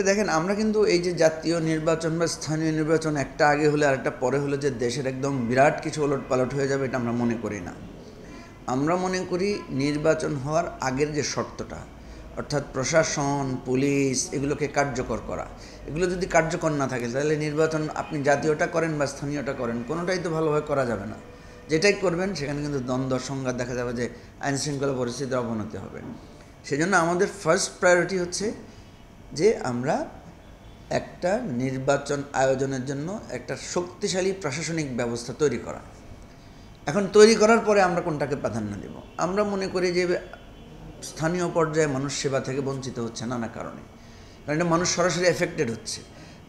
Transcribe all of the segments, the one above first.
দেখেন আমরা কিন্তু এই যে জাতীয় নির্বাচন বা স্থানীয় নির্বাচন একটা আগে হলে আরেকটা পরে হলে যে দেশের একদম বিরাট কিছু ওলটপালট হয়ে যাবে এটা আমরা মনে করি না। আমরা মনে করি নির্বাচন হওয়ার আগের যে শর্তটা, অর্থাৎ প্রশাসন, পুলিশ এগুলোকে কার্যকর করা, এগুলো যদি কার্যকর না থাকে তাহলে নির্বাচন আপনি জাতীয়টা করেন বা স্থানীয়টা করেন কোনোটাই তো ভালোভাবে করা যাবে না। যেটাই করবেন সেখানে কিন্তু দ্বন্দ্ব সংঘাত দেখা যাবে, যে আইনশৃঙ্খলা পরিস্থিতির অবনতি হবে। সেজন্য আমাদের ফার্স্ট প্রায়োরিটি হচ্ছে যে আমরা একটা নির্বাচন আয়োজনের জন্য একটা শক্তিশালী প্রশাসনিক ব্যবস্থা তৈরি করা। এখন তৈরি করার পরে আমরা কোনটাকে প্রাধান্য দেব? আমরা মনে করি যে স্থানীয় পর্যায়ে মানুষ সেবা থেকে বঞ্চিত হচ্ছে নানা কারণে, কারণ এটা মানুষ সরাসরি এফেক্টেড হচ্ছে।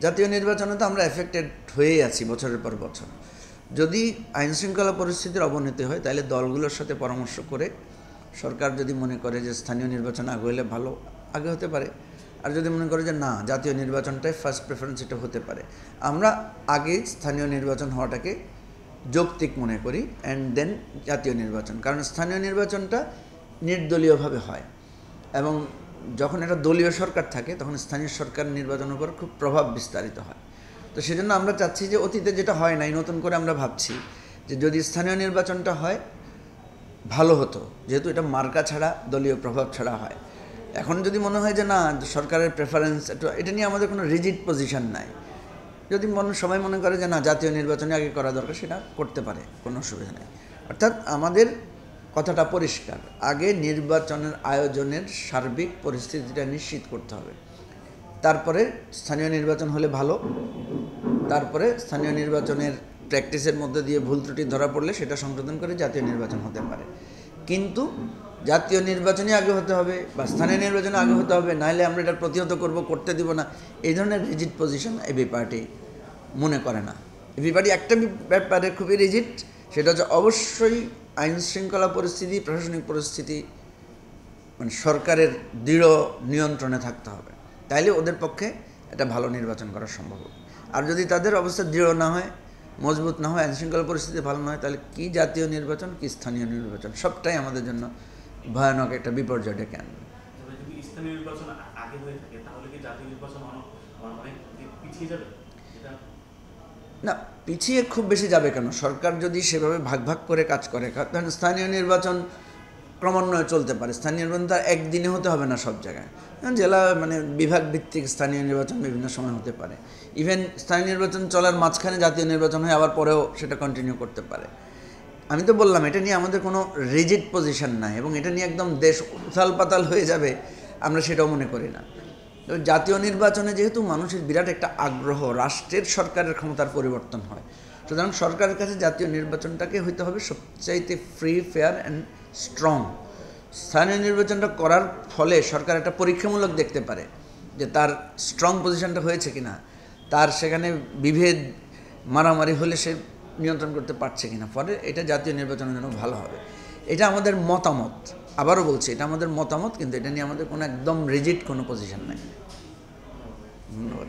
জাতীয় নির্বাচনে তো আমরা এফেক্টেড হয়েই আছি বছরের পর বছর। যদি আইনশৃঙ্খলা পরিস্থিতির অবনতি হয় তাহলে দলগুলোর সাথে পরামর্শ করে সরকার যদি মনে করে যে স্থানীয় নির্বাচন আগে হলে ভালো, আগে হতে পারে। আর যদি মনে করে যে না, জাতীয় নির্বাচনটাই ফার্স্ট প্রেফারেন্স, এটা হতে পারে। আমরা আগে স্থানীয় নির্বাচন হওয়াটাকে যৌক্তিক মনে করি অ্যান্ড দেন জাতীয় নির্বাচন, কারণ স্থানীয় নির্বাচনটা নির্দলীয়ভাবে হয় এবং যখন একটা দলীয় সরকার থাকে তখন স্থানীয় সরকার নির্বাচনের উপর খুব প্রভাব বিস্তারিত হয়। তো সেজন্য আমরা চাচ্ছি যে অতীতে যেটা হয় নাই, নতুন করে আমরা ভাবছি যে যদি স্থানীয় নির্বাচনটা হয় ভালো হতো, যেহেতু এটা মার্কা ছাড়া, দলীয় প্রভাব ছাড়া হয়। এখন যদি মনে হয় যে না, সরকারের প্রেফারেন্স এটা নিয়ে আমাদের কোনো রিজিড পজিশন নাই, যদি সবাই মনে করে যে না জাতীয় নির্বাচনে আগে করা দরকার, সেটা করতে পারে, কোনো অসুবিধা নেই। অর্থাৎ আমাদের কথাটা পরিষ্কার, আগে নির্বাচনের আয়োজনের সার্বিক পরিস্থিতিটা নিশ্চিত করতে হবে, তারপরে স্থানীয় নির্বাচন হলে ভালো, তারপরে স্থানীয় নির্বাচনের প্র্যাকটিসের মধ্যে দিয়ে ভুল ত্রুটি ধরা পড়লে সেটা সংশোধন করে জাতীয় নির্বাচন হতে পারে। কিন্তু জাতীয় নির্বাচনই আগে হতে হবে বা স্থানীয় নির্বাচনে আগে হতে হবে, নাহলে আমরা এটা প্রতিহত করব, করতে দিব না, এই ধরনের রিজিড পজিশন এবি পার্টি মনে করে না। এবি পার্টি একটা ব্যাপারে খুবই রিজিড, সেটা হচ্ছে অবশ্যই আইন শৃঙ্খলা পরিস্থিতি, প্রশাসনিক পরিস্থিতি মানে সরকারের দৃঢ় নিয়ন্ত্রণে থাকতে হবে, তাইলে ওদের পক্ষে একটা ভালো নির্বাচন করা সম্ভব হবে। আর যদি তাদের অবস্থা দৃঢ় না হয়, মজবুত না হয়, আইনশৃঙ্খলা পরিস্থিতি ভালো না হয়, তাহলে কি জাতীয় নির্বাচন কি স্থানীয় নির্বাচন সবটাই আমাদের জন্য ভয়ানক একটা বিপর্যয় ডেকে আনবে। না, পিছিয়ে খুব বেশি যাবে কেন? সরকার যদি সেভাবে ভাগ ভাগ করে কাজ করে, কারণ স্থানীয় নির্বাচন ক্রমান্বয়ে চলতে পারে। স্থানীয় নির্বাচন তার একদিনে হতে হবে না সব জায়গায়, জেলা মানে বিভাগ ভিত্তিক স্থানীয় নির্বাচন বিভিন্ন সময় হতে পারে। ইভেন স্থানীয় নির্বাচন চলার মাঝখানে জাতীয় নির্বাচন হয়, আবার পরেও সেটা কন্টিনিউ করতে পারে। আমি তো বললাম এটা নিয়ে আমাদের কোনো রিজিড পজিশন নাই এবং এটা নিয়ে একদম দেশ উথাল পাতাল হয়ে যাবে আমরা সেটাও মনে করি না। তো জাতীয় নির্বাচনে যেহেতু মানুষের বিরাট একটা আগ্রহ, রাষ্ট্রের সরকারের ক্ষমতার পরিবর্তন হয়, সুতরাং সরকারের কাছে জাতীয় নির্বাচনটাকে হইতে হবে সবচাইতে ফ্রি, ফেয়ার অ্যান্ড স্ট্রং। স্থানীয় নির্বাচনটা করার ফলে সরকার একটা পরীক্ষামূলক দেখতে পারে যে তার স্ট্রং পজিশনটা হয়েছে কিনা, তার সেখানে বিভেদ মারামারি হলে সে নিয়ন্ত্রণ করতে পারছে কিনা, ফলে এটা জাতীয় নির্বাচনের জন্য ভালো হবে। এটা আমাদের মতামত, আবারও বলছি এটা আমাদের মতামত, কিন্তু এটা নিয়ে আমাদের কোনো একদম রিজিড কোনো পজিশন নাই। ধন্যবাদ।